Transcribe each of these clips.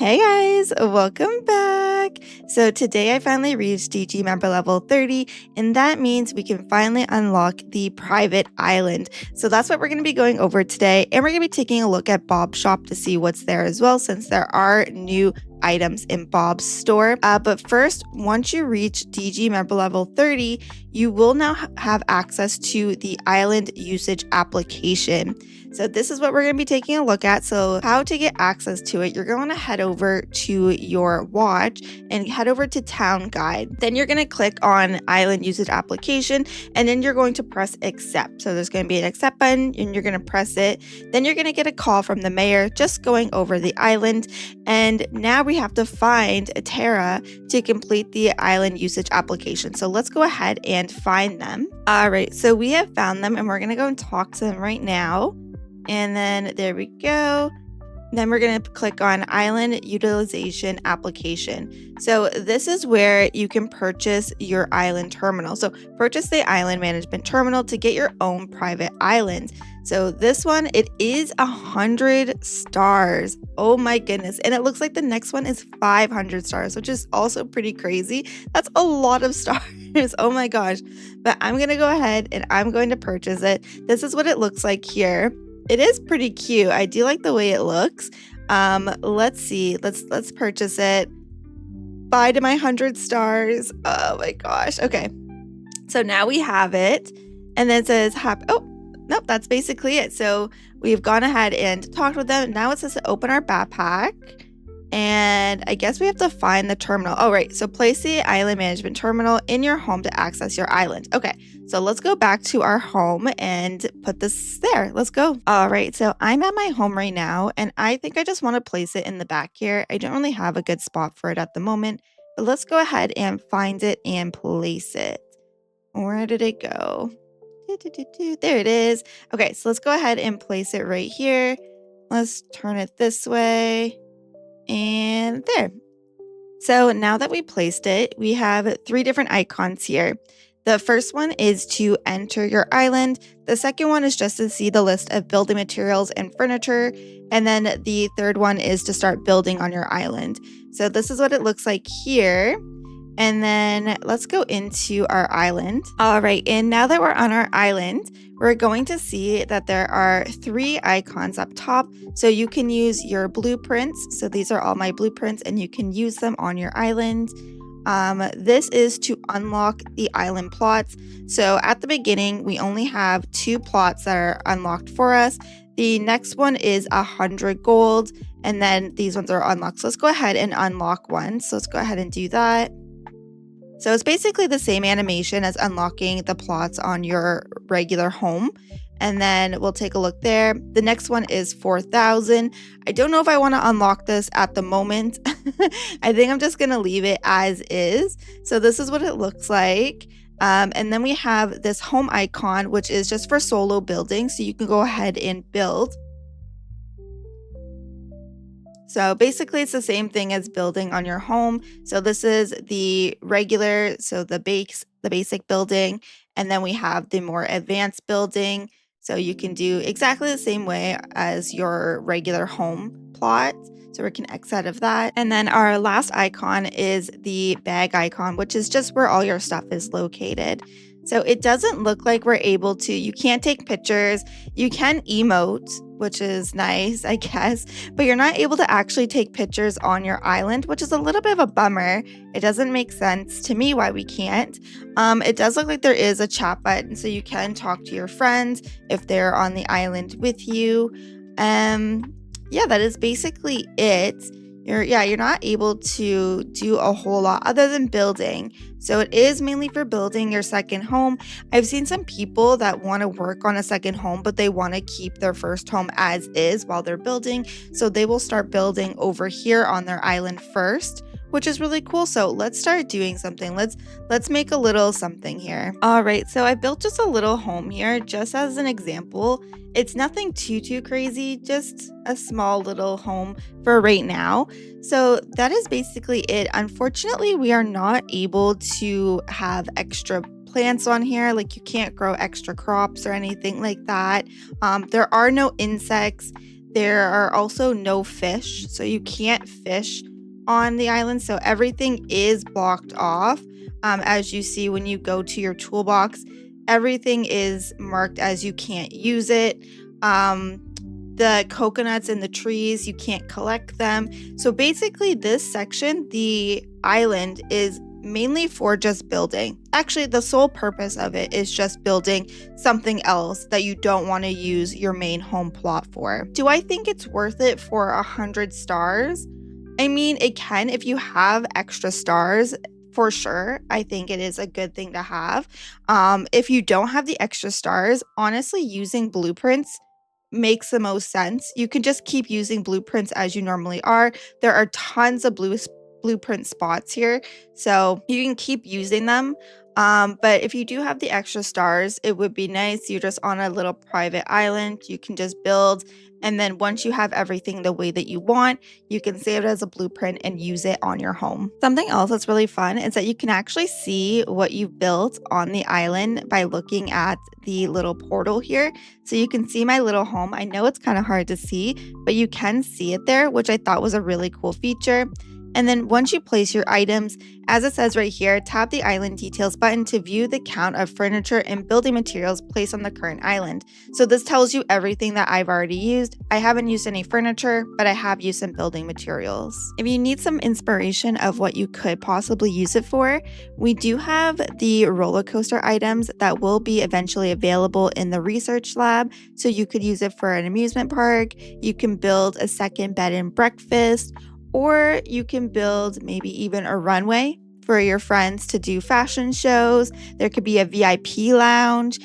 Hey guys, welcome back. So today I finally reached DG member level 30, and that means we can finally unlock the private island. So that's what we're going to be going over today, and we're going to be taking a look at Bob's shop to see what's there as well, since there are new items in Bob's store. But first, once you reach DG member level 30, you will now have access to the island usage application. So this is what we're going to be taking a look at. So how to get access to it, you're going to head over to your watch and head over to town guide. Then you're going to click on island usage application, and then you're going to press accept. So there's going to be an accept button and you're going to press it. Then you're going to get a call from the mayor just going over the island. And now we have to find a Terra to complete the island usage application. So let's go ahead and find them. All right, so we have found them and we're going to go and talk to them right now. And then there we go. Then we're going to click on Island Utilization Application. So this is where you can purchase your island terminal. So purchase the Island Management Terminal to get your own private island. So this one, it is 100 stars. Oh my goodness. And it looks like the next one is 500 stars, which is also pretty crazy. That's a lot of stars. Oh my gosh. But I'm going to go ahead and I'm going to purchase it. This is what it looks like here. It is pretty cute. I do like the way it looks. Let's see. Let's purchase it. Bye to my 100 stars. Oh my gosh. Okay. So now we have it. And then it says happy. Oh, nope. That's basically it. So we've gone ahead and talked with them. Now it says to open our backpack. And I guess we have to find the terminal. Oh, right. So place the island management terminal in your home to access your island. Okay. So let's go back to our home and put this there. Let's go. All right. So I'm at my home right now, and I think I just want to place it in the back here. I don't really have a good spot for it at the moment, but let's go ahead and find it and place it. Where did it go? There it is. Okay. So let's go ahead and place it right here. Let's turn it this way. And there. So now that we placed it, we have 3 different icons here. The first one is to enter your island. The second one is just to see the list of building materials and furniture. And then the third one is to start building on your island. So this is what it looks like here. And then let's go into our island. All right, and now that we're on our island, we're going to see that there are 3 icons up top. So you can use your blueprints. So these are all my blueprints, and you can use them on your island. This is to unlock the island plots. So at the beginning, we only have 2 plots that are unlocked for us. The next one is 100 gold, and then these ones are unlocked. So let's go ahead and unlock one. So let's go ahead and do that. So it's basically the same animation as unlocking the plots on your regular home. And then we'll take a look there. The next one is 4,000. I don't know if I want to unlock this at the moment. I think I'm just going to leave it as is. So this is what it looks like. And then we have this home icon, which is just for solo building. So you can go ahead and build. So basically it's the same thing as building on your home. So this is the regular, so the basic building, and then we have the more advanced building. So you can do exactly the same way as your regular home plot. So we can X out of that. And then our last icon is the bag icon, which is just where all your stuff is located. So it doesn't look like we're able to, you can't take pictures, you can emote, which is nice, I guess, but you're not able to actually take pictures on your island, which is a little bit of a bummer. It doesn't make sense to me why we can't. It does look like there is a chat button, so you can talk to your friends if they're on the island with you. Yeah, that is basically it. You're not able to do a whole lot other than building. So it is mainly for building your second home. I've seen some people that want to work on a second home, but they want to keep their first home as is while they're building. So they will start building over here on their island first, which is really cool. So let's start doing something. Let's make a little something here. All right, so I built just a little home here, just as an example. It's nothing too crazy, just a small little home for right now. So that is basically it. Unfortunately, we are not able to have extra plants on here. Like, you can't grow extra crops or anything like that. There are no insects. There are also no fish, so you can't fish on the island. So everything is blocked off. As you see when you go to your toolbox, everything is marked as you can't use it. The coconuts and the trees, you can't collect them. So basically this section, the island, is mainly for just building. Actually, the sole purpose of it is just building something else that you don't want to use your main home plot for. Do I think it's worth it for 100 stars? I mean, it can if you have extra stars. For sure, I think it is a good thing to have. If you don't have the extra stars, honestly, using blueprints makes the most sense. You can just keep using blueprints as you normally are. There are tons of blueprint spots here, so you can keep using them. But if you do have the extra stars, it would be nice. You're just on a little private island. You can just build. And then once you have everything the way that you want, you can save it as a blueprint and use it on your home. Something else that's really fun is that you can actually see what you built on the island by looking at the little portal here. So you can see my little home. I know it's kind of hard to see, but you can see it there, which I thought was a really cool feature. And then once you place your items, as it says right here, tap the island details button to view the count of furniture and building materials placed on the current island. So this tells you everything that I've already used. I haven't used any furniture, but I have used some building materials. If you need some inspiration of what you could possibly use it for, we do have the roller coaster items that will be eventually available in the research lab. So you could use it for an amusement park. You can build a second bed and breakfast, or you can build maybe even a runway for your friends to do fashion shows. There could be a VIP lounge.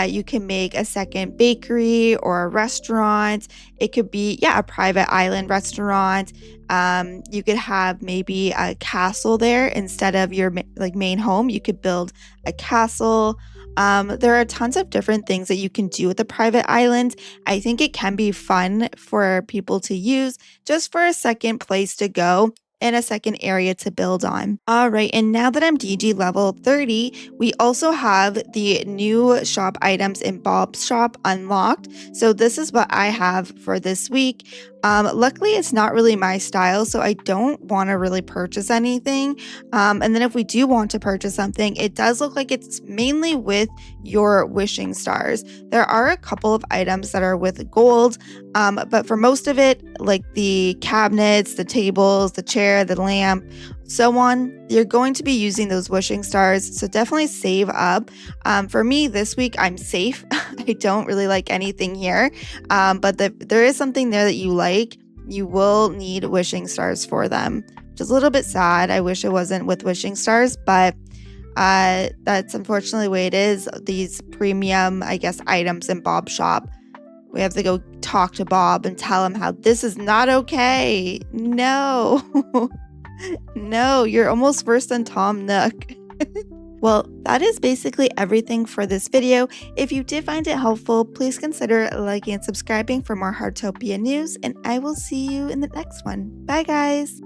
You can make a second bakery or a restaurant. It could be, a private island restaurant. You could have maybe a castle there instead of your main home. You could build a castle. There are tons of different things that you can do with a private island. I think it can be fun for people to use just for a second place to go and a second area to build on. All right, and now that I'm DG level 30, we also have the new shop items in Bob's shop unlocked. So this is what I have for this week. Luckily, it's not really my style, so I don't want to really purchase anything. And then if we do want to purchase something, it does look like it's mainly with your wishing stars. There are a couple of items that are with gold, but for most of it, like the cabinets, the tables, the chair, the lamp, so on, you're going to be using those wishing stars, so definitely save up. For me this week, I'm safe. I don't really like anything here, but there is something there that you like. You will need wishing stars for them, which is a little bit sad. I wish it wasn't with wishing stars, but that's unfortunately the way it is. These premium, I guess, items in Bob's shop. We have to go talk to Bob and tell him how this is not okay. No. No, you're almost worse than Tom Nook. Well, that is basically everything for this video. If you did find it helpful, please consider liking and subscribing for more Heartopia news, and I will see you in the next one. Bye, guys!